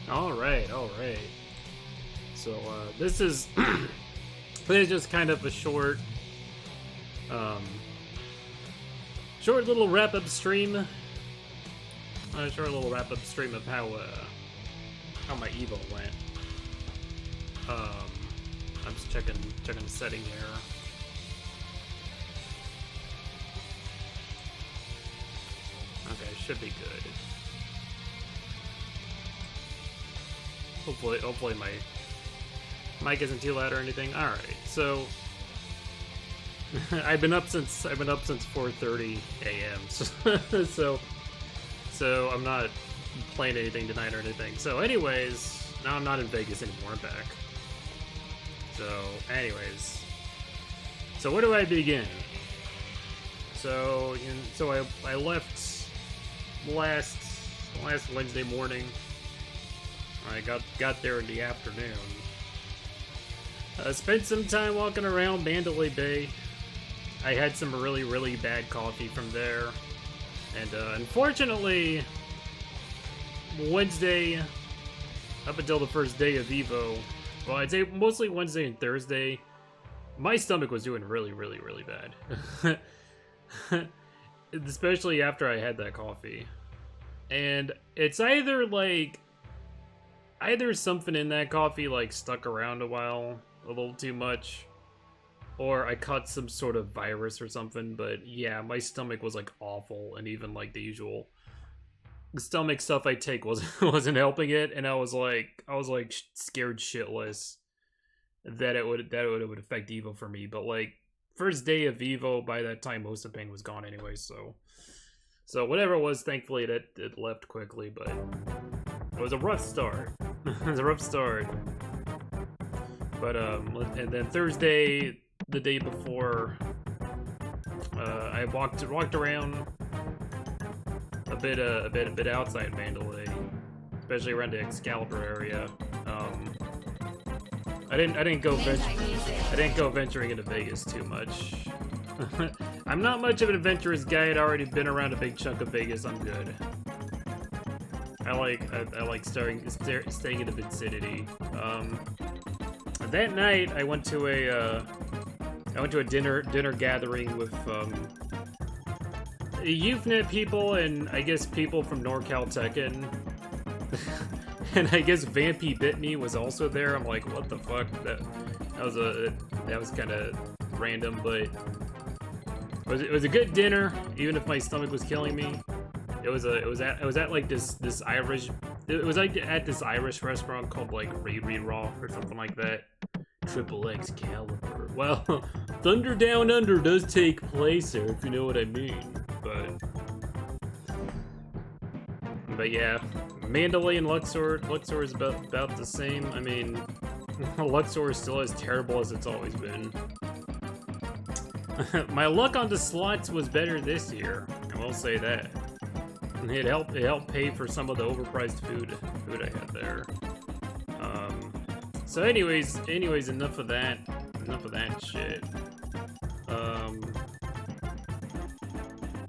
Alright, alright. So, this is... this is just kind of a short... short little wrap-up stream. Short little wrap-up stream of how my Evo went. I'm just checking the setting here. Okay, should be good. Hopefully my mic isn't too loud or anything. All right, so I've been up since 4:30 a.m. so I'm not playing anything tonight or anything. So anyways, now I'm not in Vegas anymore. I'm back. So anyways, so where do I begin? So I left last Wednesday morning. I got there in the afternoon. Spent some time walking around Mandalay Bay. I had some really bad coffee from there, and unfortunately, Wednesday up until the first day of Evo, well, I'd say mostly Wednesday and Thursday, my stomach was doing really bad. Especially after I had that coffee. And it's either something in that coffee like stuck around a while, a little too much, or I caught some sort of virus or something. But yeah, my stomach was like awful, and even like the usual stomach stuff I take wasn't helping it, and I was scared shitless that it would affect Evo for me. But like first day of Evo, by that time most of the pain was gone anyway, so whatever it was, thankfully it left quickly. But it was a rough start. It was a rough start. But and then Thursday, the day before, I walked around a bit outside Mandalay, especially around the Excalibur area. I didn't go venturing into Vegas too much. I'm not much of an adventurous guy. I'd already been around a big chunk of Vegas. I'm good. I like staying in the vicinity. That night I went to a dinner gathering with YouthNet people and I guess people from NorCal Tekken. And I guess Vampy Bit Me was also there. I'm like, what the fuck? That was kind of random, but it was a good dinner, even if my stomach was killing me. It was at like this Irish. It was like at this Irish restaurant called like Raw or something like that. Triple Excalibur. Well, Thunder Down Under does take place there, if you know what I mean. But yeah, Mandalay and Luxor is about the same. I mean, Luxor is still as terrible as it's always been. My luck on the slots was better this year, I will say that. It helped pay for some of the overpriced food I had there. So anyways, enough of that shit.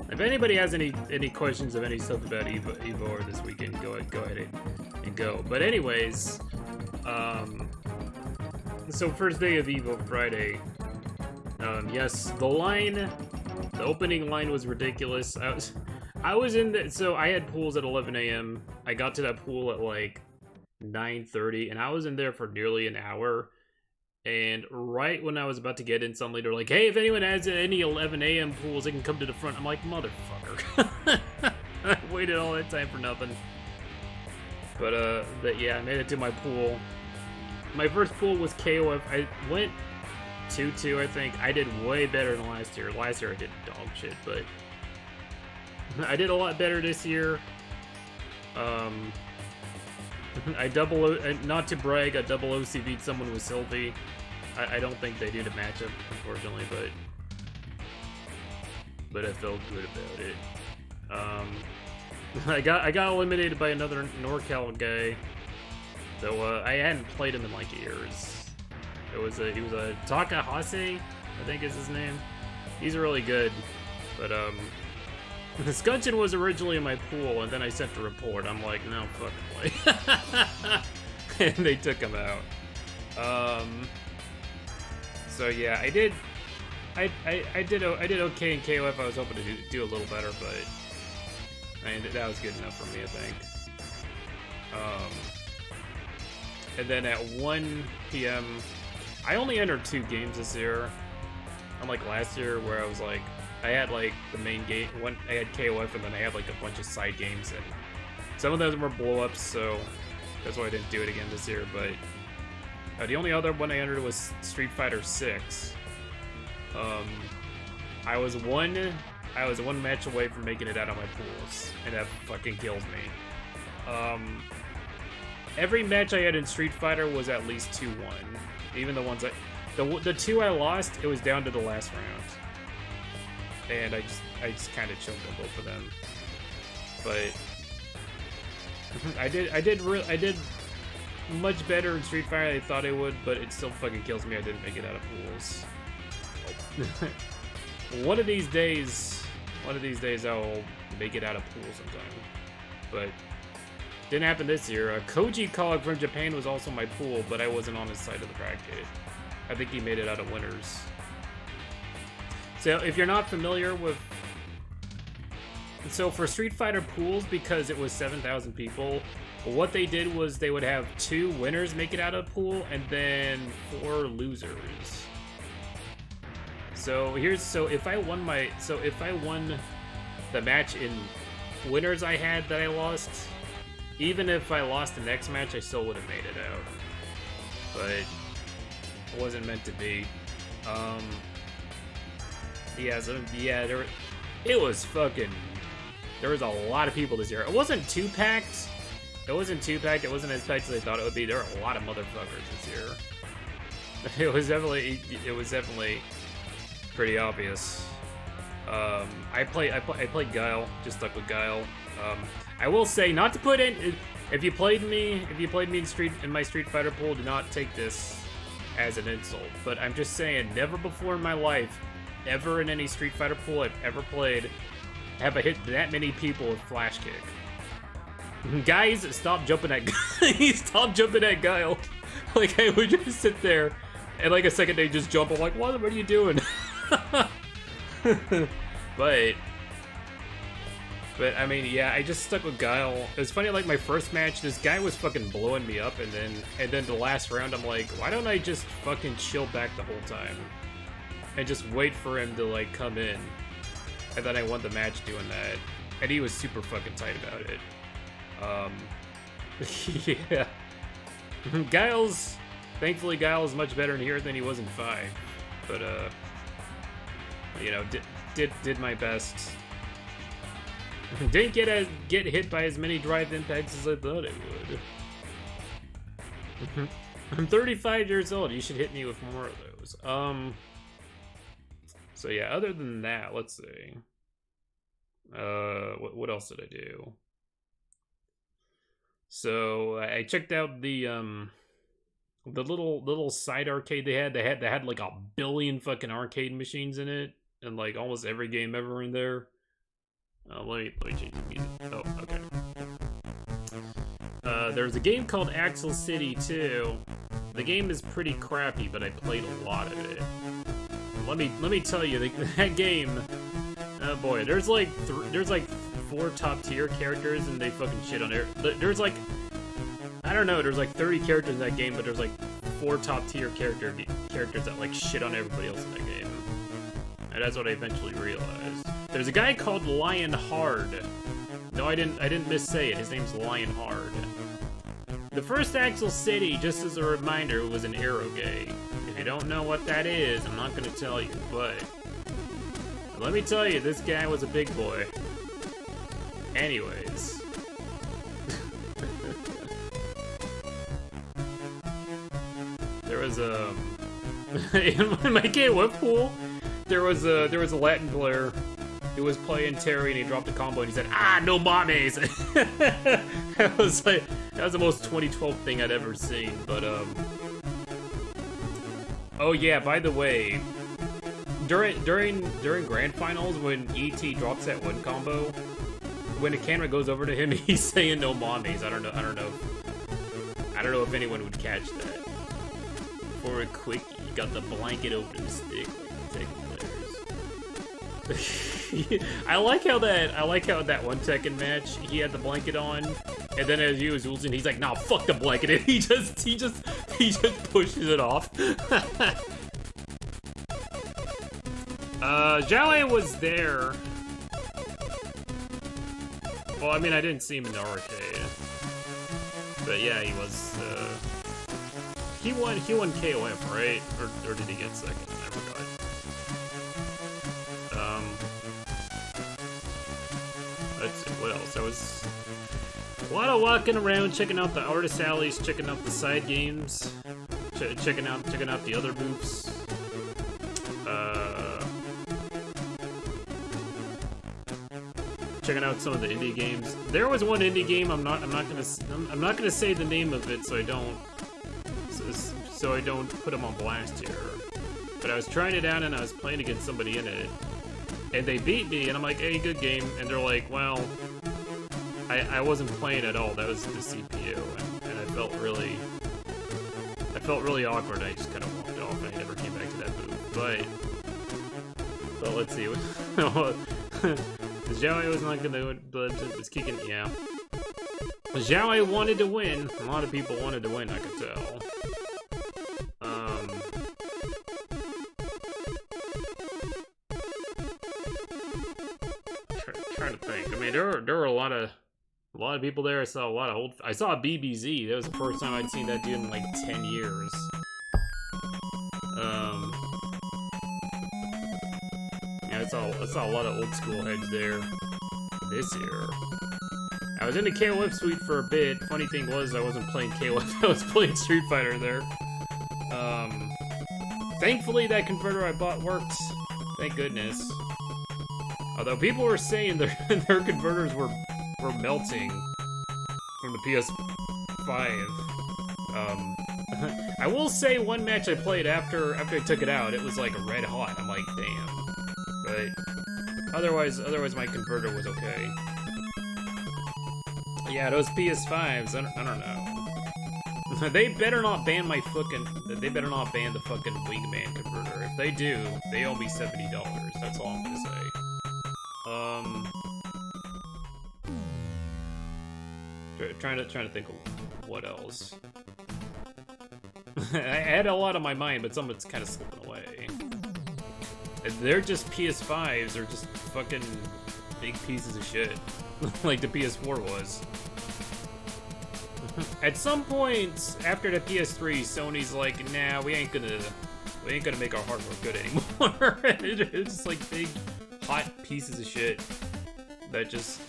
If anybody has any questions of any stuff about Evo or this weekend, go ahead and go. But anyways, so first day of Evo, Friday. Yes, the opening line was ridiculous. I was in the, so I had pools at 11 a.m. I got to that pool at like 9:30, and I was in there for nearly an hour. And right when I was about to get in, suddenly they're like, "Hey, if anyone has any 11 a.m. pools, they can come to the front." I'm like, motherfucker. I waited all that time for nothing. But yeah, I made it to my pool. My first pool was KOF. I went 2-2, I think. I did way better than last year. Last year I did dog shit, but I did a lot better this year. Not to brag, I double OCV'd someone with Sylvie. I don't think they do the matchup, unfortunately, but I felt good about it. I got eliminated by another NorCal guy, though I hadn't played him in like years. He was a Takahase, I think is his name. He's really good, but The Scutcheon was originally in my pool, and then I sent a report. I'm like, no fucking way. And they took him out. So yeah, I did okay in KOF. I was hoping to do a little better, but that was good enough for me, I think. And then at 1 p.m., I only entered 2 games this year. Unlike last year, where I was like, I had like the main game. I had KOF, and then I had like a bunch of side games, and some of those were blow-ups, so that's why I didn't do it again this year. But the only other one I entered was Street Fighter 6. I was one match away from making it out of my pools, and that fucking kills me. Every match I had in Street Fighter was at least 2-1. Even the ones the 2 I lost, it was down to the last round. And I just kind of choked on both of them. But I did much better in Street Fighter than I thought I would, but it still fucking kills me I didn't make it out of pools. One of these days I'll make it out of pool sometime. But didn't happen this year. Koji Kog from Japan was also my pool, but I wasn't on his side of the bracket. I think he made it out of winners. So if you're not familiar with... So for Street Fighter pools, because it was 7,000 people, what they did was they would have 2 winners make it out of pool, and then 4 losers. So if I won the match in winners I had that I lost, even if I lost the next match, I still would have made it out. But it wasn't meant to be. It was fucking... There was a lot of people this year. It wasn't too packed. It wasn't as packed as I thought it would be. There were a lot of motherfuckers this year. It was definitely pretty obvious. I played Guile. Just stuck with Guile. I will say, not to put in... If you played me in my Street Fighter pool, do not take this as an insult. But I'm just saying, never before in my life, ever in any Street Fighter pool I've ever played, have I hit that many people with Flash Kick. Guys, stop jumping at stop jumping at Guile. Like, I would just sit there, and like a second they just jump. I'm like, what are you doing? But I mean, yeah, I just stuck with Guile. It was funny, like my first match, this guy was fucking blowing me up, and then the last round, I'm like, why don't I just fucking chill back the whole time and just wait for him to like come in? And then I won the match doing that, and he was super fucking tight about it. Yeah. Thankfully Guile is much better in here than he was in 5. But you know, did my best. Didn't get hit by as many drive impacts as I thought it would. I'm 35 years old. You should hit me with more of those. So yeah, other than that, let's see. What else did I do? So I checked out the little side arcade they had. They had like 1 billion fucking arcade machines in it, and like almost every game ever in there. Let me change the music. Oh, okay. There's a game called Axel City 2. The game is pretty crappy, but I played a lot of it. Let me tell you, that game. Oh boy, there's like 4 top tier characters, and they fucking shit on it. There's like, I don't know, there's like 30 characters in that game, but there's like 4 top tier characters that like shit on everybody else in that game. And that's what I eventually realized. There's a guy called Lionheart. No, I didn't missay it. His name's Lionheart. The first Axel City, just as a reminder, was an arrow game. If you don't know what that is, I'm not gonna tell you, but let me tell you, this guy was a big boy. Anyways. There was in my KOF pool, there was a Latin player who was playing Terry, and he dropped a combo and he said, "Ah, no mames." That was the most 2012 thing I'd ever seen. But oh yeah, by the way, during grand finals when ET drops that one combo, when the camera goes over to him, he's saying no mommies. I don't know if anyone would catch that. For a quickie, you got the blanket over the stick like the Tekken players. I like how that one Tekken match he had the blanket on, and then as he was losing, he's like, "Nah, fuck the blanket," and he just pushes it off. Zhao Wei was there. Well, I mean, I didn't see him in the arcade, but yeah, he was. He won KOF, right? Or did he get second? I forgot. Let's see, what else? I was a lot of walking around, checking out the artist alleys, checking out the side games, checking out the other booths. Checking out some of the indie games. There was one indie game. I'm not gonna say the name of it, so I don't put them on blast here. But I was trying it out and I was playing against somebody in it, and they beat me. And I'm like, "Hey, good game." And they're like, "Well, I wasn't playing at all. That was the CPU," and I felt really awkward. I just kind of walked off and I never came back to that booth. But let's see. Zhao Wei was not gonna do it, but it was kicking. Yeah. Zhao Wei wanted to win. A lot of people wanted to win, I could tell. Trying to think. I mean, there were a lot of people there. I saw a lot of I saw BBZ. That was the first time I'd seen that dude in like 10 years. Yeah, I saw a lot of old school heads there this year. I was in the KOF suite for a bit. Funny thing was, I wasn't playing KOF. I was playing Street Fighter there. Thankfully, that converter I bought worked. Thank goodness. Although people were saying their converters were melting from the PS5. I will say one match I played after I took it out, it was like red hot. I'm like, damn. But otherwise my converter was okay. Yeah, those PS5s, I don't know. They better not ban the fucking Wingman converter. If they do, they owe me $70. That's all I'm gonna say. Trying to think of what else. I had a lot on my mind, but some of it's kind of slipping away. They're just PS5s, they're just fucking big pieces of shit. Like the PS4 was. At some point after the PS3, Sony's like, nah, we ain't gonna make our hardware good anymore. It's just like big, hot pieces of shit that just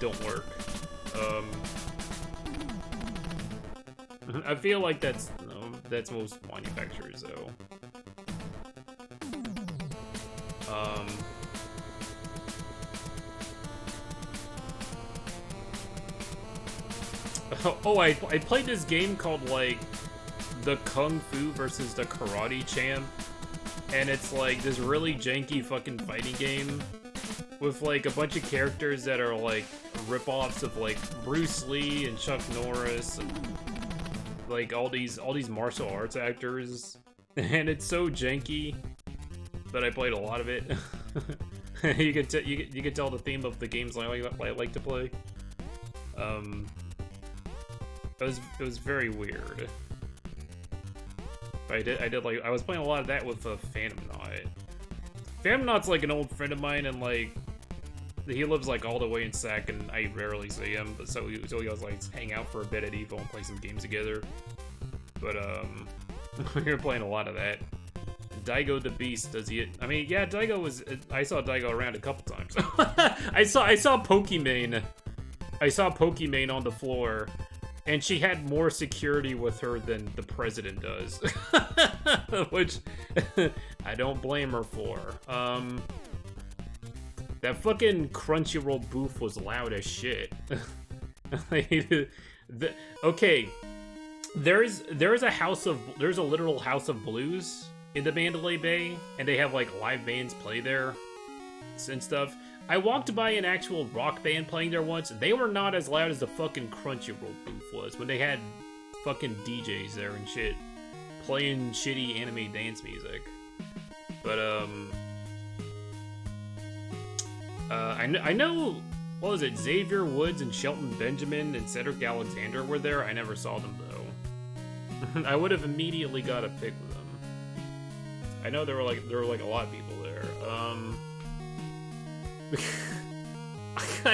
don't work. I feel like that's most manufacturers though. Oh, I played this game called like the Kung Fu versus the Karate Champ, and it's like this really janky fucking fighting game with like a bunch of characters that are like rip-offs of like Bruce Lee and Chuck Norris and like all these martial arts actors, and it's so janky that I played a lot of it. you could tell the theme of the games I like to play. It was very weird. I was playing a lot of that with Phantom Knot. Phantom Knot's like an old friend of mine, and like he lives like all the way in Sac, and I rarely see him. But so we always like hang out for a bit at EVO and play some games together. But we were playing a lot of that. Daigo the Beast, does he? I mean, yeah, Daigo was. I saw Daigo around a couple times. I saw Pokimane. I saw Pokimane on the floor, and she had more security with her than the president does, which I don't blame her for. That fucking Crunchyroll booth was loud as shit. Okay, there's a literal House of Blues in the Mandalay Bay, and they have like live bands play there and stuff. I walked by an actual rock band playing there once, and they were not as loud as the fucking Crunchyroll booth was when they had fucking DJs there and shit playing shitty anime dance music. But I know, what was it, Xavier Woods and Shelton Benjamin and Cedric Alexander were there. I never saw them though. I would have immediately got a pic with them. I know there were like a lot of people there.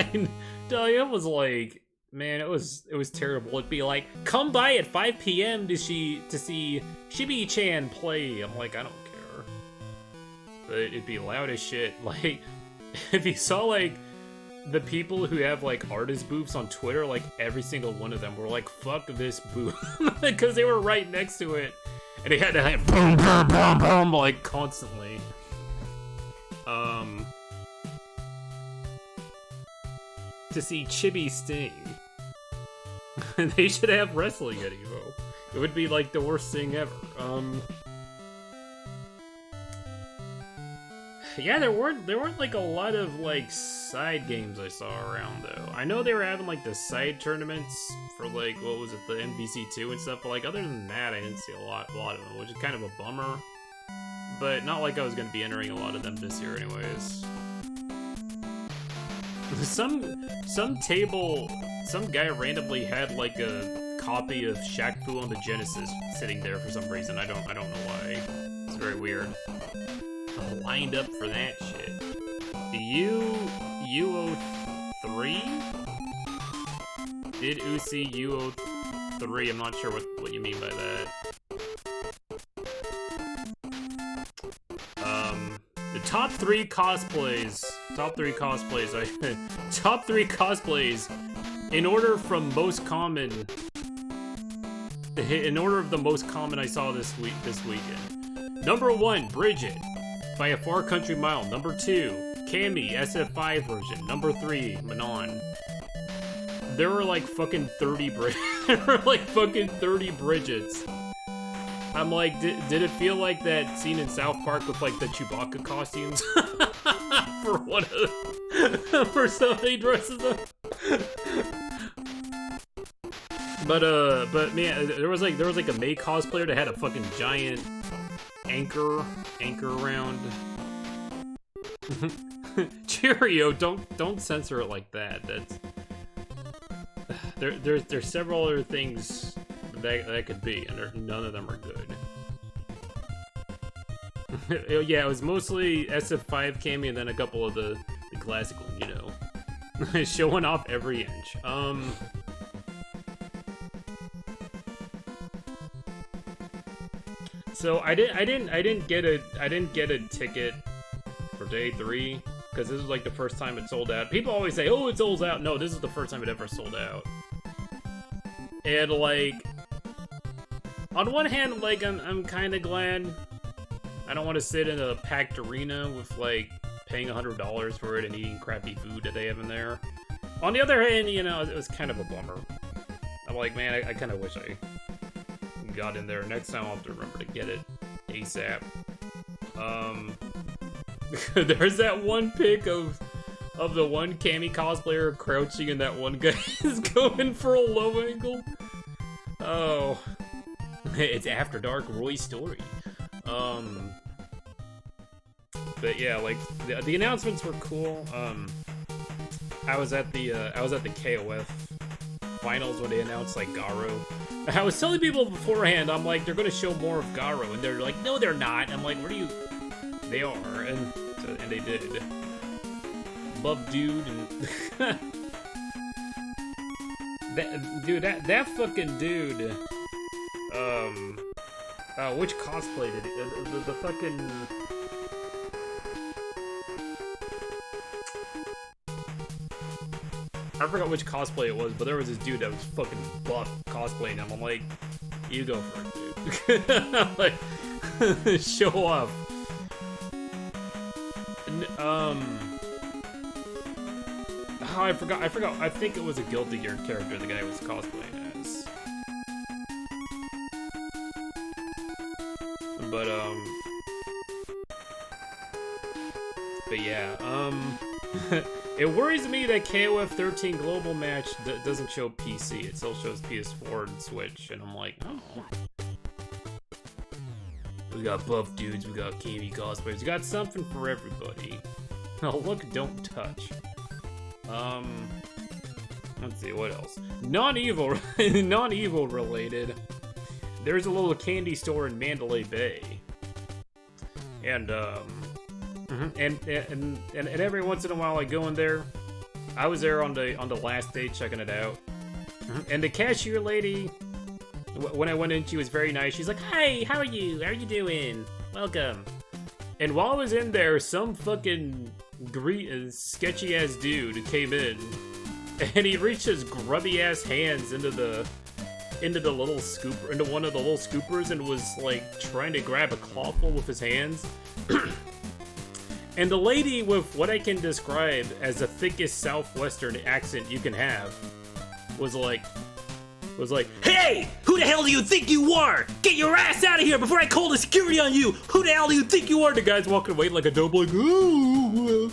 It was like, man, it was terrible. It'd be like, come by at 5 p.m. to see Shibi-chan play. I'm like, I don't care. But it'd be loud as shit. Like, if you saw like the people who have like artist booths on Twitter, like every single one of them were like, fuck this booth, because they were right next to it, and they had to like boom, boom, boom, boom, like constantly. To see Chibi Sting. They should have wrestling at EVO. It would be like the worst thing ever. Yeah, there weren't like a lot of like side games I saw around though. I know they were having like the side tournaments for like, what was it, the MVC2 and stuff, but like other than that I didn't see a lot of them, which is kind of a bummer. But not like I was gonna be entering a lot of them this year anyways. Some guy randomly had like a copy of Shaq Fu on the Genesis sitting there for some reason. I don't know why. It's very weird. I'm lined up for that shit. UO3? Did Uzi UO3? I'm not sure what you mean by that. The top three cosplays. Top three cosplays in order from most common. In order of the most common I saw this weekend. Number 1, Bridget, by a far country mile. Number 2, Cammy, SF5 version. Number 3, Manon. There were like fucking 30 Bridgets. I'm like, did it feel like that scene in South Park with like the Chewbacca costumes? For somebody dresses up. But man, there was like a May cosplayer that had a fucking giant anchor around. Cheerio, don't censor it like that. There's several other things that could be, and none of them are good. Yeah, it was mostly SF5 Cammy and then a couple of the classic ones, you know. Showing off every inch. So I didn't get a ticket for day 3 because this was like the first time it sold out. People always say, "Oh, it sold out." No, this is the first time it ever sold out. And like, on one hand, like I'm kind of glad. I don't want to sit in a packed arena with like paying $100 for it and eating crappy food that they have in there. On the other hand, you know, it was kind of a bummer. I'm like, man, I kind of wish I got in there. Next time I'll have to remember to get it ASAP. There's that one pic of the one Cammy cosplayer crouching and that one guy is going for a low angle. Oh, it's After Dark Roy Story. But yeah, like the announcements were cool. I was at the KOF finals when they announced like Garo. I was telling people beforehand, I'm like, they're gonna show more of Garo, and they're like, no, they're not. I'm like, what are you? They are, and they did. Love Dude and that fucking dude. Which cosplay did it? The fucking. I forgot which cosplay it was, but there was this dude that was fucking buff cosplaying him. I'm like, you go for it, dude. Like, show off. Oh, I forgot. I think it was a Guilty Gear character the guy was cosplaying as. But yeah, it worries me that KOF 13 Global Match doesn't show PC. It still shows PS4 and Switch, and I'm like, oh. We got buff dudes, we got KB cosplayers, we got something for everybody. Oh, look, don't touch. Let's see, what else? Non-EVO related. There's a little candy store in Mandalay Bay. And every once in a while I go in there. I was there on the last day checking it out. And the cashier lady, when I went in, she was very nice. She's like, "Hi, how are you? How are you doing? Welcome." And while I was in there, some fucking sketchy ass dude came in, and he reached his grubby ass hands into one of the little scoopers, and was like trying to grab a clawful with his hands. And the lady, with what I can describe as the thickest southwestern accent you can have, was like, "Hey, who the hell do you think you are? Get your ass out of here before I call the security on you! Who the hell do you think you are?" The guy's walking away like a dope, like, ooh.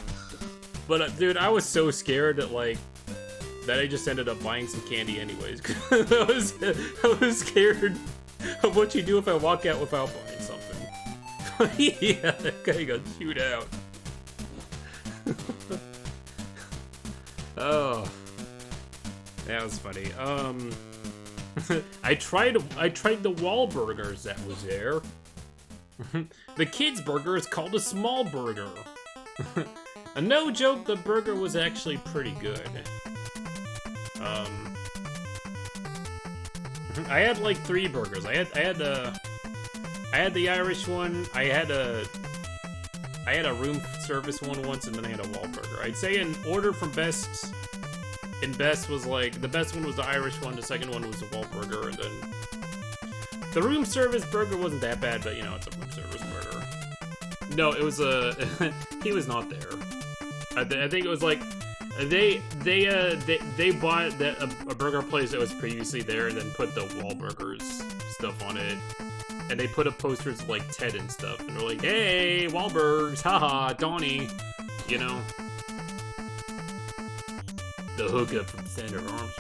But dude, I was so scared that I just ended up buying some candy anyways. I was scared of what you do if I walk out without buying something. Yeah, that guy got chewed out. Oh, that was funny. I tried the Wahlburgers that was there. The kids' burger is called a small burger. No joke, the burger was actually pretty good. I had like 3 burgers. I had the Irish one. I had a room service one once, and then I had a Wahlburger. I'd say in order from best. And best was like, the best one was the Irish one, the second one was the Wahlburger, and then the room service burger wasn't that bad, but you know, it's a room service burger. No, it was he was not there. I think it was like, they bought a burger place that was previously there, and then put the Wahlburgers stuff on it. And they put up posters like Ted and stuff, and they're like, "Hey, Wahlburgers, haha, Donnie," you know? The hookup from Sandra Armstrong.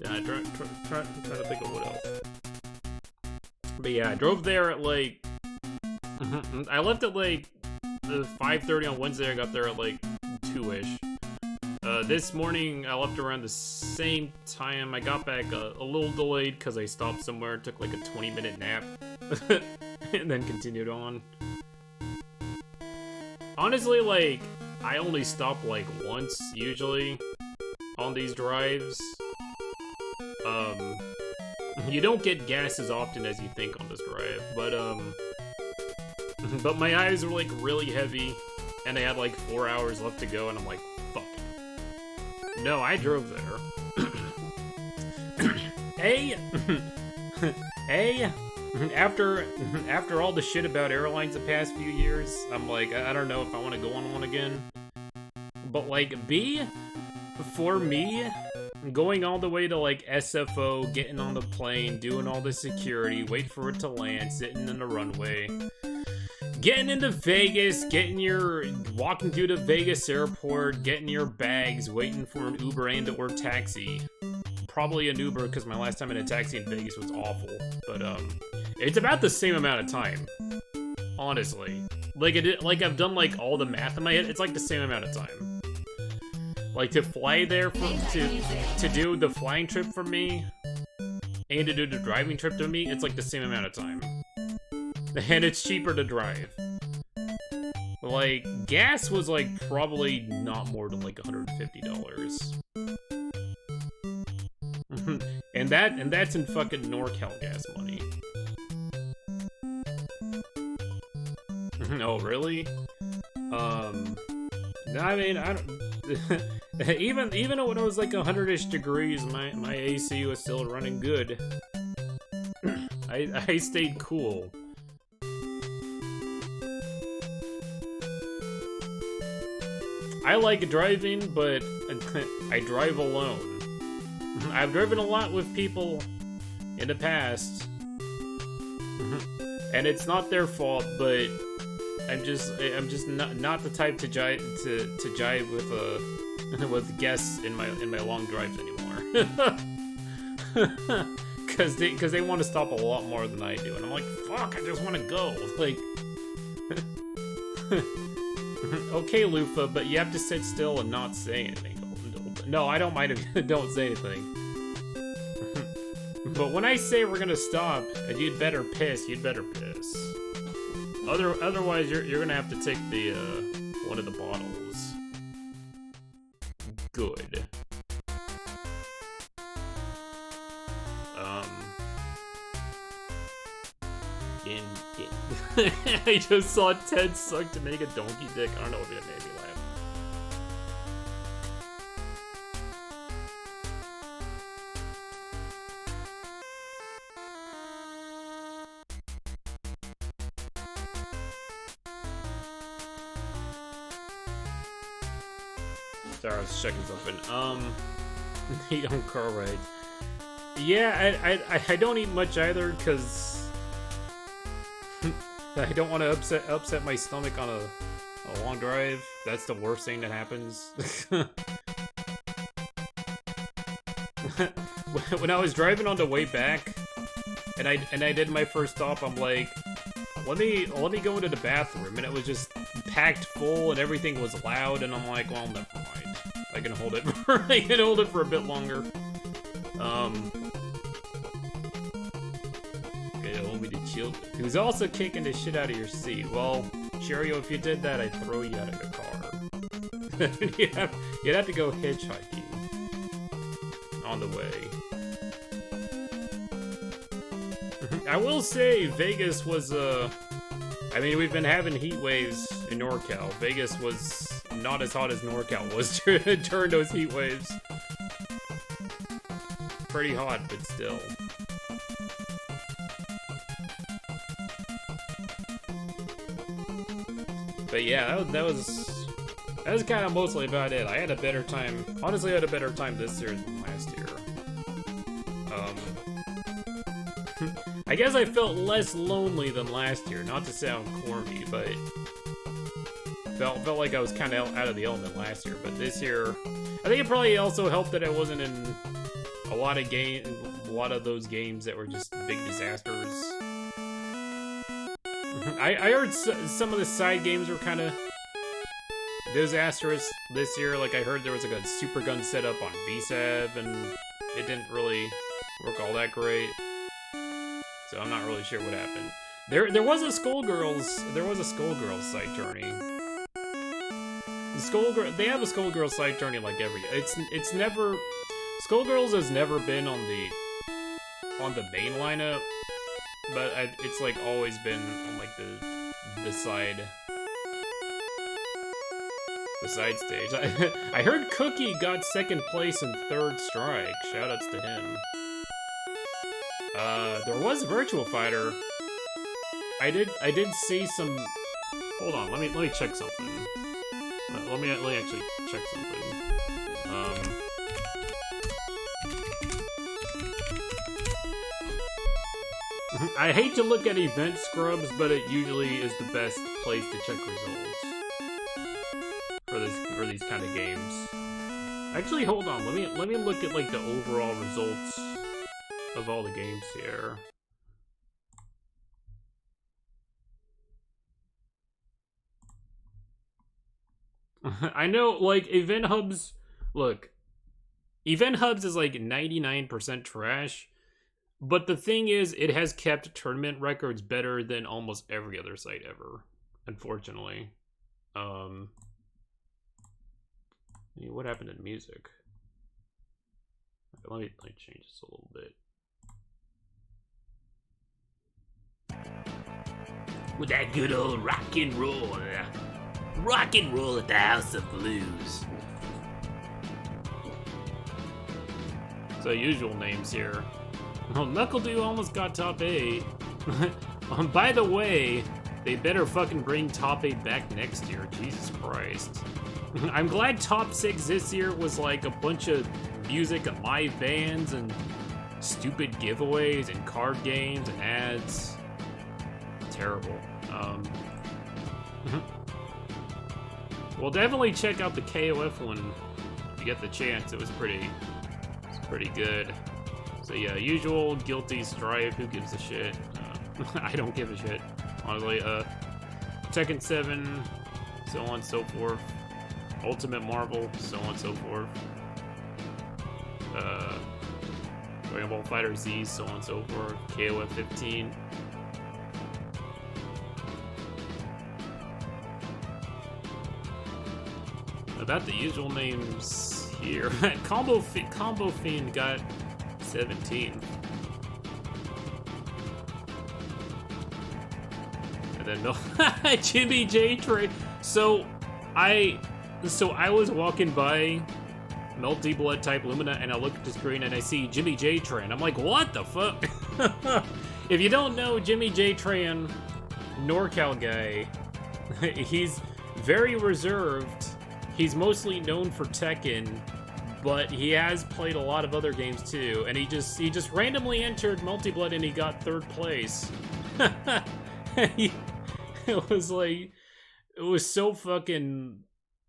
Yeah, I try to think of what else. But yeah, I drove there at like... I left at like 5:30 on Wednesday. I got there at like 2-ish. This morning, I left around the same time. I got back a little delayed because I stopped somewhere, took like a 20-minute nap. And then continued on. Honestly, like, I only stop like once, usually, on these drives. You don't get gas as often as you think on this drive, but my eyes were like really heavy, and I had like 4 hours left to go, and I'm like, fuck. No, I drove there. After all the shit about airlines the past few years, I'm like, I don't know if I want to go on one again. But like, for me, going all the way to like SFO, getting on the plane, doing all the security, wait for it to land, sitting in the runway, getting into Vegas, walking through the Vegas airport, getting your bags, waiting for an Uber and/or taxi. Probably an Uber, because my last time in a taxi in Vegas was awful. But it's about the same amount of time, honestly. Like I've done like all the math in my head. It's like the same amount of time. Like to fly there to do the flying trip for me, and to do the driving trip to me, it's like the same amount of time. And it's cheaper to drive. Like gas was like probably not more than like $150. and that's in fucking NorCal gas money. Oh really? I mean, I don't. even when it was like 100-ish degrees, my AC was still running good. I stayed cool. I like driving, but I drive alone. I've driven a lot with people in the past. And it's not their fault, but I'm just not the type to jive with guests in my long drives anymore. Cause they want to stop a lot more than I do, and I'm like, fuck, I just want to go. Like, okay, Lufa, but you have to sit still and not say anything. No, I don't mind if you don't say anything. But when I say we're gonna stop, and you'd better piss, you'd better piss. Otherwise, you're gonna have to take the one of the bottles. Good. I just saw Ted suck to make a donkey dick. I don't know if it made me laugh. Sorry, I was checking something. The young car ride. Yeah, I don't eat much either, because I don't want to upset my stomach on a long drive. That's the worst thing that happens. When I was driving on the way back, and I did my first stop, I'm like, let me go into the bathroom, and it was just packed full, and everything was loud, and I'm like, well, never mind. I can hold it for a bit longer. Who's also kicking the shit out of your seat. Well, Cheerio, if you did that, I'd throw you out of your car. you'd have to go hitchhiking on the way. I will say, Vegas was, I mean, we've been having heat waves in NorCal. Vegas was not as hot as NorCal was during those heat waves. Pretty hot, but still. But yeah, that was kind of mostly about it. I had a better time. Honestly, I had a better time this year than last year. I guess I felt less lonely than last year. Not to sound corny, but felt like I was kind of out of the element last year. But this year, I think it probably also helped that I wasn't in a lot of those games that were just big disasters. I heard some of the side games were kind of disastrous this year. Like, I heard there was like a super gun setup on VSAV, and it didn't really work all that great. So I'm not really sure what happened. There was a Skullgirls side journey. They have a Skullgirls side journey like every. It's never. Skullgirls has never been on the main lineup. But it's like always been on like the side stage. I heard Cookie got second place in Third Strike. Shoutouts to him. There was Virtual Fighter. I did see some. Hold on, let me check something. Let me actually check something. I hate to look at event scrubs, but it usually is the best place to check results for these kind of games. Actually, hold on. Let me look at like the overall results of all the games here. I know, like, Event Hubs. Look, Event Hubs is like 99% trash. But the thing is, it has kept tournament records better than almost every other site ever, unfortunately. What happened to music? Let me change this a little bit. With that good old rock and roll at the House of Blues. So usual names here. Oh, Knuckle-Doo almost got top 8. By the way, they better fucking bring top 8 back next year. Jesus Christ. I'm glad top 6 this year was like a bunch of music and live bands and stupid giveaways and card games and ads. Terrible. Well, definitely check out the KOF one if you get the chance. It's pretty good. So yeah, usual, guilty, strife. Who gives a shit? I don't give a shit, honestly. Tekken 7, so on and so forth. Ultimate Marvel, so on and so forth. Dragon Ball Fighter Z, so on and so forth. KOF 15. About the usual names here. Combo Fiend got 17. And then no Jimmy J Train. So I was walking by Melty Blood type Lumina and I look at the screen and I see Jimmy J Train. I'm like, what the fuck? If you don't know Jimmy J Train, NorCal guy, he's very reserved. He's mostly known for Tekken, but he has played a lot of other games too. And he just randomly entered Melty Blood and he got 3rd place. It was so fucking,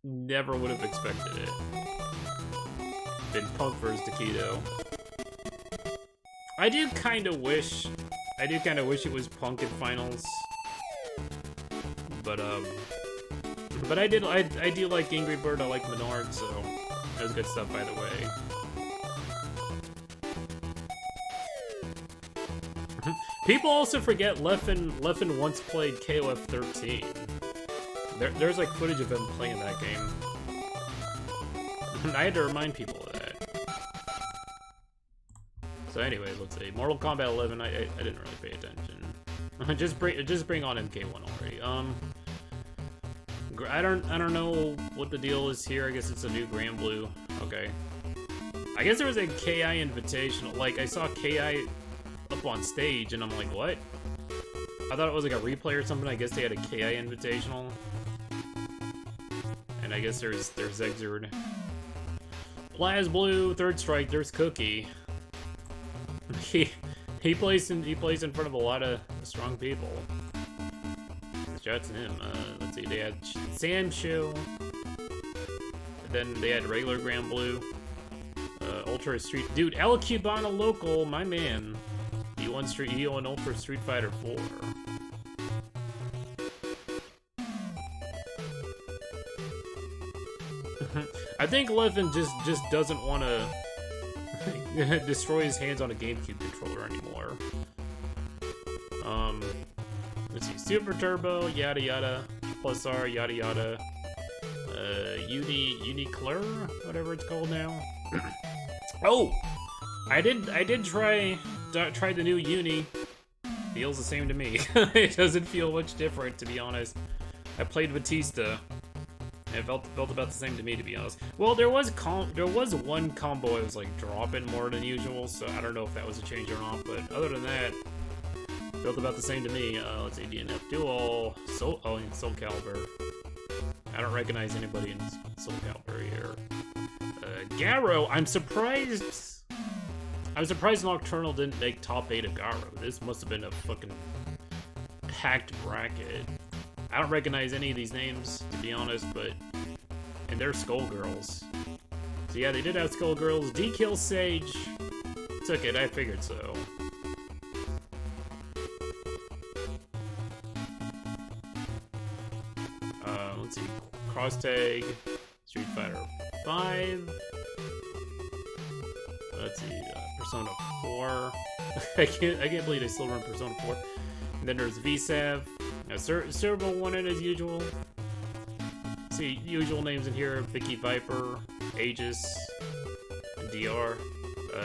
never would have expected it. Been Punk versus Taquito. I do kind of wish it was Punk in finals. But I do like Angry Bird, I like Menard, so that was good stuff either way. People also forget Leffen once played KOF 13. There's like footage of him playing that game. I had to remind people of that. So anyway, let's see. Mortal Kombat 11, I didn't really pay attention. just bring on MK1 already. I don't know what the deal is here. I guess it's a new Grand Blue. Okay. I guess there was a KI Invitational. Like, I saw KI up on stage, and I'm like, what? I thought it was like a replay or something. I guess they had a KI Invitational. And I guess there's Exerd. Plaz Blue, Third Strike, there's Cookie. He plays in front of a lot of strong people. Shouts to him. Let's see, they had Sam Show. Then they had regular Grand Blue. Ultra Street. Dude, El Cubano Local, my man. He won Ultra Street Fighter 4. I think Leffen just doesn't want to destroy his hands on a GameCube controller anymore. Let's see, Super Turbo, yada yada, plus R, yada yada, Uniclur, whatever it's called now. Oh, I did try the new Uni. Feels the same to me. It doesn't feel much different, to be honest. I played Batista. It felt about the same to me, to be honest. Well, there was one combo I was like dropping more than usual, so I don't know if that was a change or not. But other than that, felt about the same to me. Let's see, DNF Duel, Soul Calibur. I don't recognize anybody in Soul Calibur here. Garo, I'm surprised Nocturnal didn't make top 8 of Garo. This must have been a fucking packed bracket. I don't recognize any of these names, to be honest, and they're Skullgirls. So yeah, they did have Skullgirls. D-Kill Sage took it, I figured so. Let's see, Cross Tag, Street Fighter 5. Let's see, Persona 4. I can't believe they still run Persona 4. And then there's VSAV. Servo won it as usual. See, usual names in here: Vicky Viper, Aegis, DR.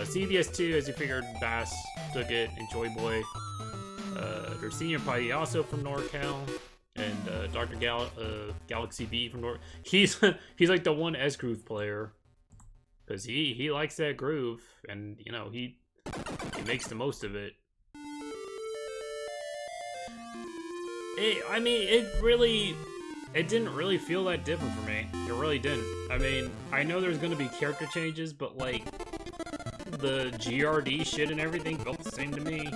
CBS 2, as you figured, Bass took it, and Joy Boy. There's Senior Payaso from NorCal, and Dr. Galaxy B from Nor. He's like the one S groove player, because he likes that groove, and you know he makes the most of it. I mean, it didn't really feel that different for me. It really didn't. I mean, I know there's gonna be character changes, but like, the GRD shit and everything felt the same to me.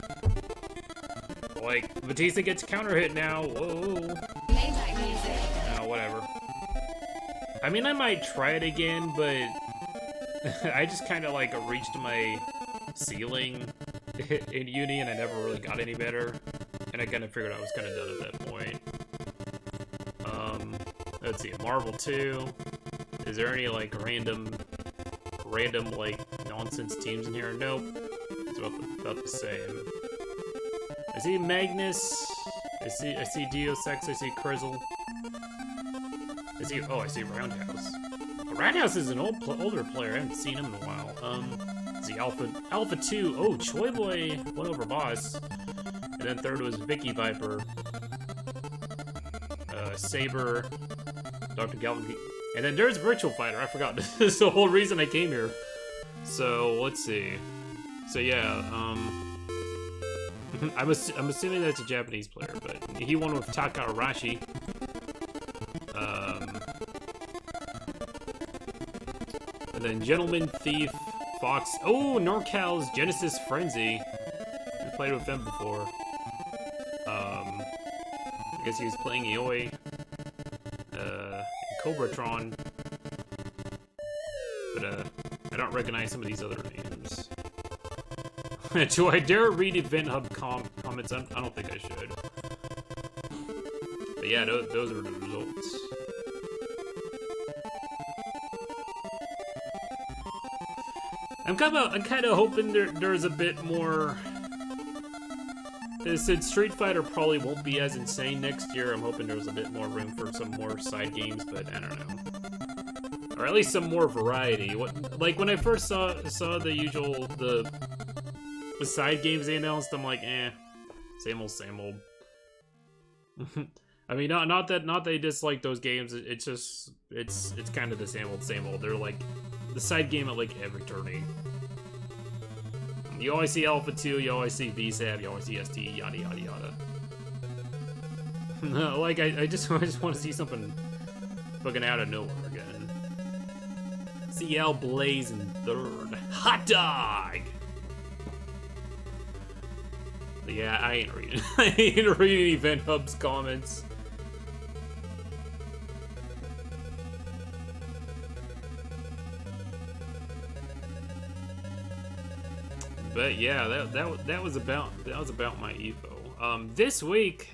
Like, Batista gets counter hit now. Whoa. Whatever. I mean, I might try it again, but I just kind of like reached my ceiling in uni, and I never really got any better. And I kind of figured I was kind of done at that point. Let's see, Marvel 2. Is there any like random like nonsense teams in here? Nope. It's about the same. I see Magnus. I see Deus Ex. I see Crizzle. I see Roundhouse. Roundhouse is an older player. I haven't seen him in a while. See Alpha 2. Oh, Choi Boy went over boss. And then third was Vicky Viper. Saber. Dr. Galvin. And then there's Virtual Fighter. I forgot. This is the whole reason I came here. So let's see. So yeah. I'm assuming that's a Japanese player, but he won with Taka Arashi. And then Gentleman, Thief, Fox. Oh, NorCal's Genesis Frenzy. We played with them before. I guess he was playing Ioi. Cobratron. But I don't recognize some of these other names. Do I dare read Event Hub comments? I don't think I should. But yeah, those are the results. I'm kind of hoping there's a bit more. Since Street Fighter probably won't be as insane next year, I'm hoping there's a bit more room for some more side games, but I don't know. Or at least some more variety. Like when I first saw the usual the side games they announced, I'm like, same old, same old. I mean, not that I dislike those games. It's just it's kind of the same old, same old. They're like the side game at like every tourney. You always see Alpha 2, you always see VSAB, you always see ST, yada yada yada. Like I just want to see something fucking out of nowhere again. CL Blaze in third. Hot dog! But yeah, I ain't reading Event Hub's comments. But yeah, that was about my Evo. This week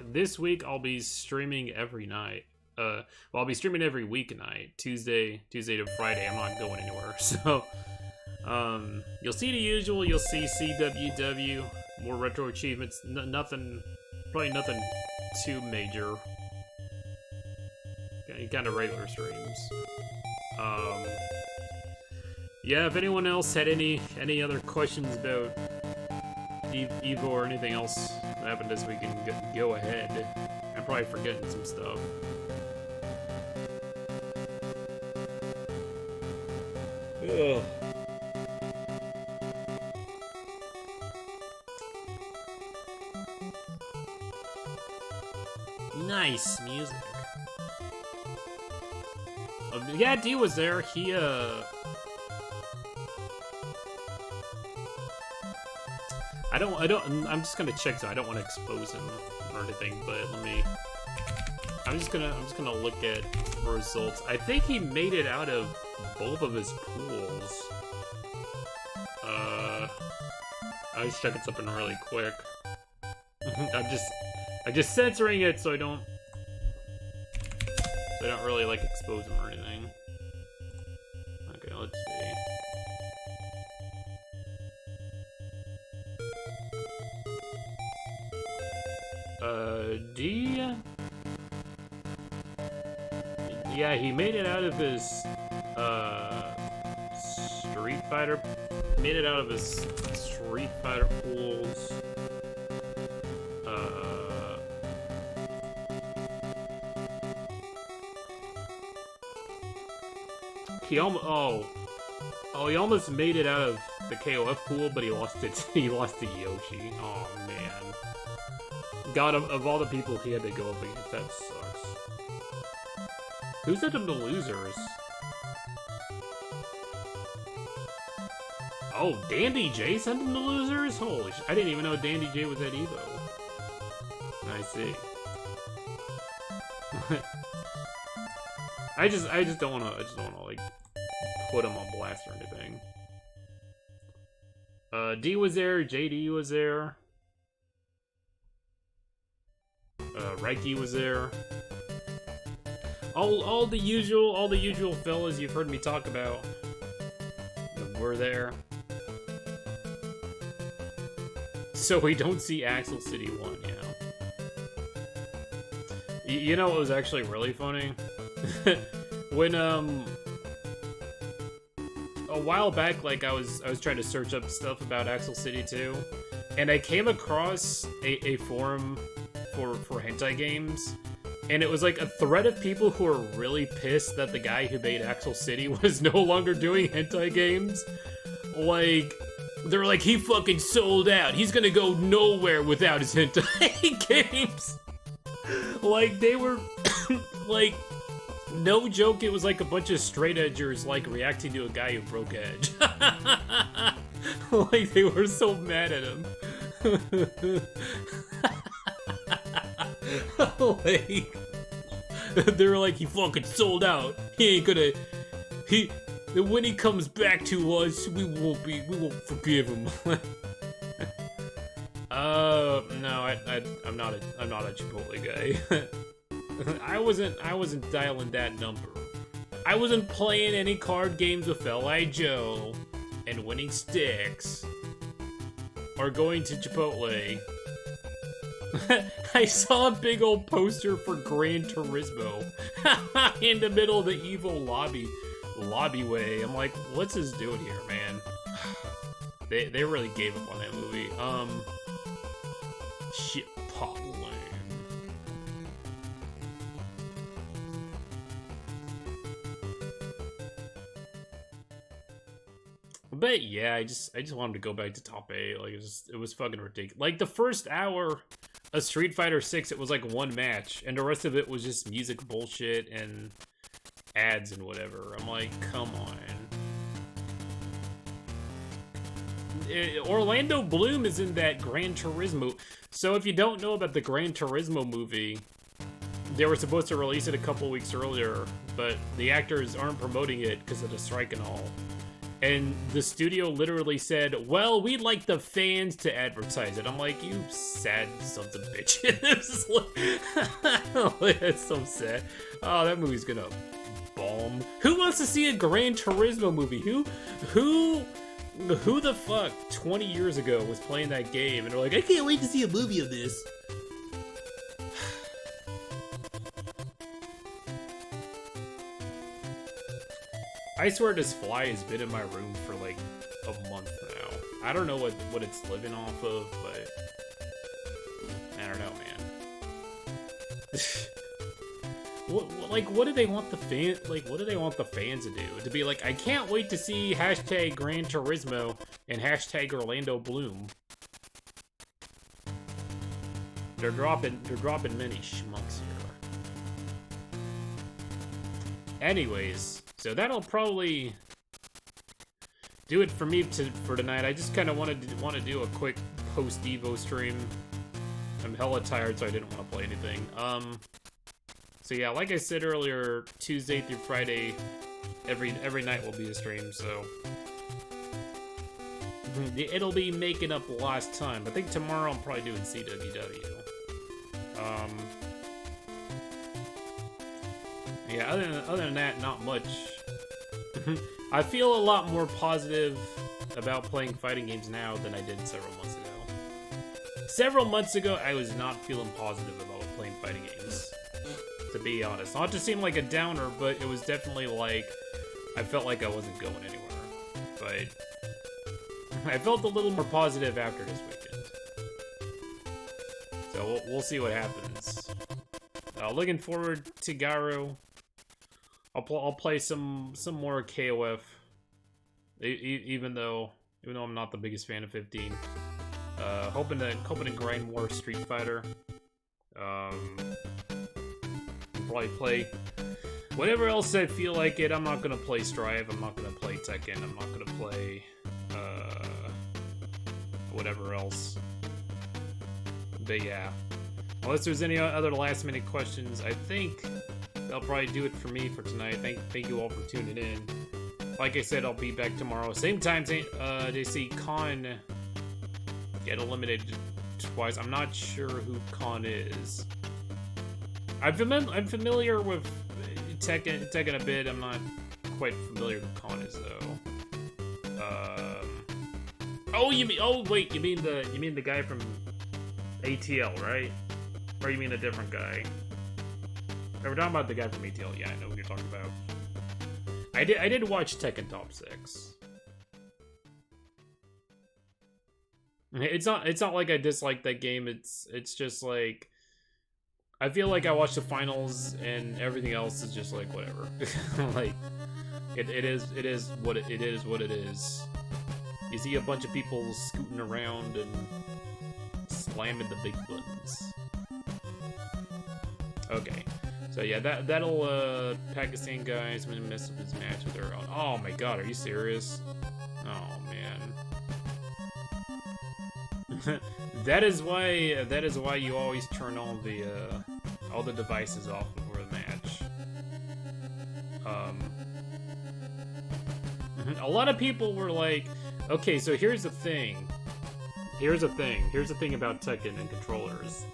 I'll be streaming every night. Well, I'll be streaming every weeknight, Tuesday to Friday. I'm not going anywhere. So, you'll see the usual. You'll see CWW, more retro achievements. Probably nothing too major. Kind of regular streams. Yeah, if anyone else had any other questions about Evo or anything else that happened this week, can go ahead. I'm probably forgetting some stuff. Ugh. Nice music. Yeah, D was there. He I'm just gonna check, so I don't want to expose him or anything, but I'm just gonna look at results. I think he made it out of both of his pools. I was checking something really quick. I'm just censoring it so I don't really like expose him or anything. Okay, let's see. D. Yeah, he made it out of his Street Fighter. Made it out of his Street Fighter pools. He almost made it out of the KOF pool, but he lost it. He lost to Yoshi. Oh man. God, of all the people he had to go up against, that sucks. Who sent him to losers? Oh, Dandy J sent him to losers? Holy sh! I didn't even know Dandy J was at EVO. I see. I just don't wanna like put him on blast or anything. D was there, JD was there. Reiki was there. All the usual fellas you've heard me talk about were there. So we don't see Axel City 1, you know. You know what was actually really funny? When a while back, like I was trying to search up stuff about Axel City 2, and I came across a forum for hentai games, and it was like a thread of people who were really pissed that the guy who made Axel City was no longer doing hentai games. Like, they were like, he fucking sold out. He's gonna go nowhere without his hentai games. Like, they were, like, no joke, it was like a bunch of straight edgers, like, reacting to a guy who broke edge. Like, they were so mad at him. Like, they were like, he fucking sold out. He ain't gonna, when he comes back to us, we won't forgive him. No, I'm not a Chipotle guy. I wasn't dialing that number. I wasn't playing any card games with L.I. Joe and winning sticks or going to Chipotle. I saw a big old poster for Gran Turismo in the middle of the EVO lobbyway. I'm like, what's this doing here, man? They really gave up on that movie. Chipotle. But yeah, I just wanted to go back to top 8. Like, it was fucking ridiculous. Like, the first hour of Street Fighter 6, it was like one match, and the rest of it was just music bullshit and ads and whatever. I'm like, come on. Orlando Bloom is in that Gran Turismo. So if you don't know about the Gran Turismo movie, they were supposed to release it a couple weeks earlier, but the actors aren't promoting it because of the strike and all. And the studio literally said, well, we'd like the fans to advertise it. I'm like, you sad sons of bitches. That's so sad. Oh, that movie's gonna bomb. Who wants to see a Gran Turismo movie? Who the fuck 20 years ago was playing that game and they're like, I can't wait to see a movie of this. I swear this fly has been in my room for like a month now. I don't know what it's living off of, but I don't know, man. What do they want the fans to do? To be like, I can't wait to see hashtag Gran Turismo and hashtag Orlando Bloom. They're dropping many schmucks here. Anyways, so that'll probably do it for me for tonight. I just kind of want to do a quick post-EVO stream. I'm hella tired, so I didn't want to play anything. So yeah, like I said earlier, Tuesday through Friday, every night will be a stream, so it'll be making up lost time. I think tomorrow I'm probably doing CWW. Yeah, other than that, not much. I feel a lot more positive about playing fighting games now than I did several months ago. Several months ago, I was not feeling positive about playing fighting games, to be honest. Not to seem like a downer, but it was definitely like, I felt like I wasn't going anywhere. But I felt a little more positive after this weekend. So we'll see what happens. Looking forward to Garo. I'll play some more KOF, even though I'm not the biggest fan of 15. Hoping to grind more Street Fighter. Probably play whatever else I feel like it. I'm not gonna play Strive. I'm not gonna play Tekken. I'm not gonna play whatever else. But yeah, unless there's any other last minute questions, I think that'll probably do it for me for tonight. Thank you all for tuning in. Like I said, I'll be back tomorrow, same time. They see Khan get eliminated twice. I'm not sure who Khan is. I'm familiar with Tekken a bit. I'm not quite familiar with who Khan is though. Oh, wait, you mean the guy from ATL, right? Or you mean a different guy? We're talking about the guy from ATL. Yeah, I know what you're talking about. I did watch Tekken Top 6. It's not like I dislike that game. It's just like I feel like I watched the finals and everything else is just like whatever. Like it is what it is. You see a bunch of people scooting around and slamming the big buttons. Okay, so yeah, that'll Pakistan guy's gonna mess up his match with their own. Oh my god, are you serious? Oh man. that is why you always turn all the devices off before the match. A lot of people were like, okay, so here's the thing about Tekken and controllers.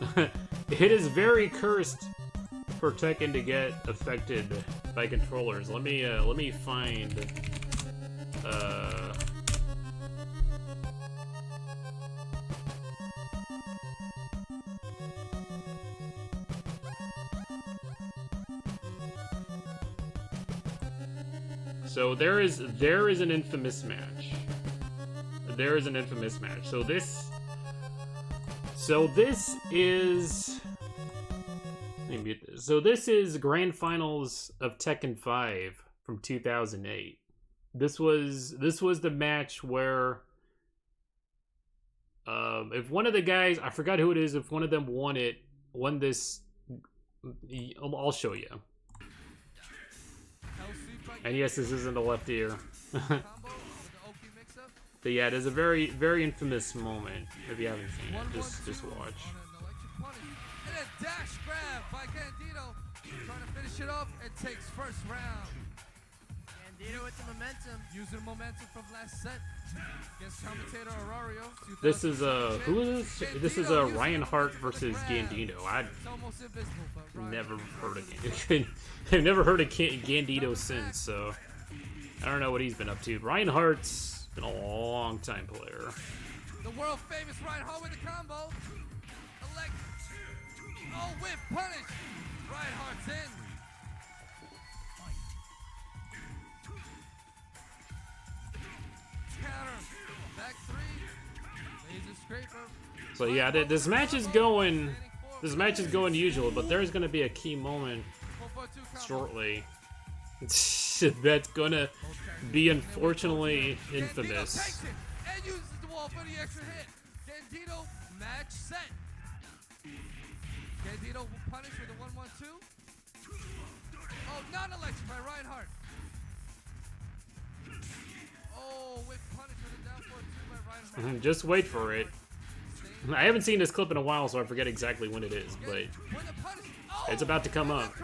It is very cursed for Tekken to get affected by controllers. Let me find so there is an infamous match. There is an infamous match. So this is. Let me mute this. So this is Grand Finals of Tekken 5 from 2008. This was the match where if one of the guys, I forgot who it is, if one of them won this, I'll show you. And yes, this isn't a left ear. But yeah, it is a very, very infamous moment. If you haven't seen it, just watch. And a dash grab by Candido. Trying to finish it off. It takes first round. Candido with the momentum. Using the momentum from last set. Against commentator Aurario. This is who is this? This is Ryan Hart versus Gandito. I've never heard of Gandito. I've never heard of Gandito since, so I don't know what he's been up to. Ryan Hart's been a long time player. The world famous Ryan Hart with the combo. Oh, whip punish. Ryan Hart's in. Counter. Back three. Laser scraper. So yeah, this match is going usual, but there's gonna be a key moment shortly. That's gonna be unfortunately infamous. And uses the wall for the extra hit. Candido match set. Candido will punish with a 1-1-2. Oh, non-electric by Ryan Hart. Oh, with punish with a down 4-2 by Ryan Hart. Just wait for it. I haven't seen this clip in a while, so I forget exactly when it is, but it's about to come up.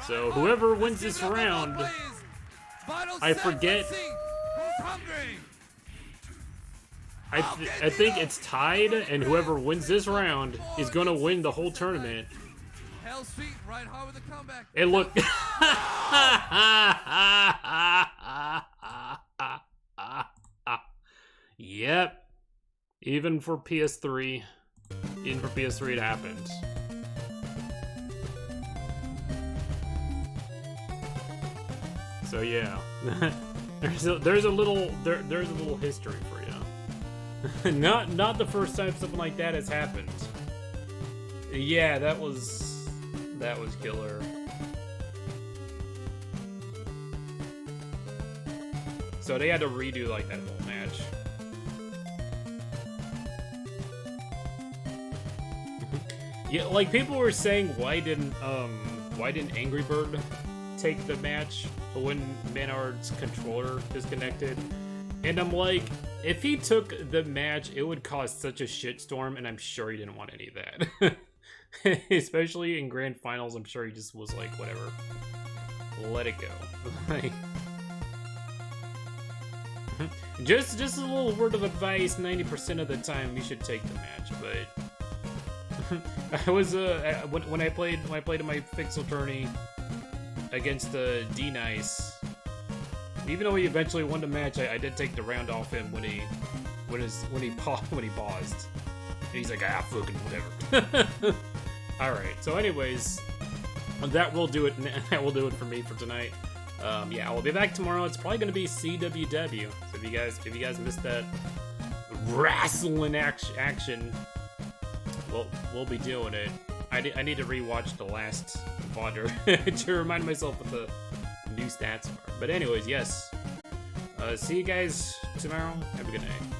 So whoever wins this round, I forget. I think it's tied, and whoever wins this round is gonna win the whole tournament. Hell's Feet, Ryan Hart with a comeback. And look. Yep. Even for PS3, it happened. So yeah, there's a little history for you. not the first time something like that has happened. Yeah, that was killer. So they had to redo like that whole match. Yeah, like people were saying, why didn't Angry Bird take the match when Manard's controller disconnected. And I'm like, if he took the match, it would cause such a shitstorm, and I'm sure he didn't want any of that. Especially in grand finals, I'm sure he just was like, whatever. Let it go. Like, just a little word of advice, 90% of the time you should take the match, but I was when I played in my Pixel tourney against D-Nice, even though he eventually won the match, I did take the round off him when he paused. And he's like, ah, fucking whatever. Alright, so anyways, that will do it. That will do it for me for tonight. Yeah, I will be back tomorrow. It's probably gonna be CWW. So if you guys missed that wrestling action, we'll be doing it. I need to rewatch the last VOD to remind myself what the new stats are. But anyways, yes. See you guys tomorrow. Have a good night.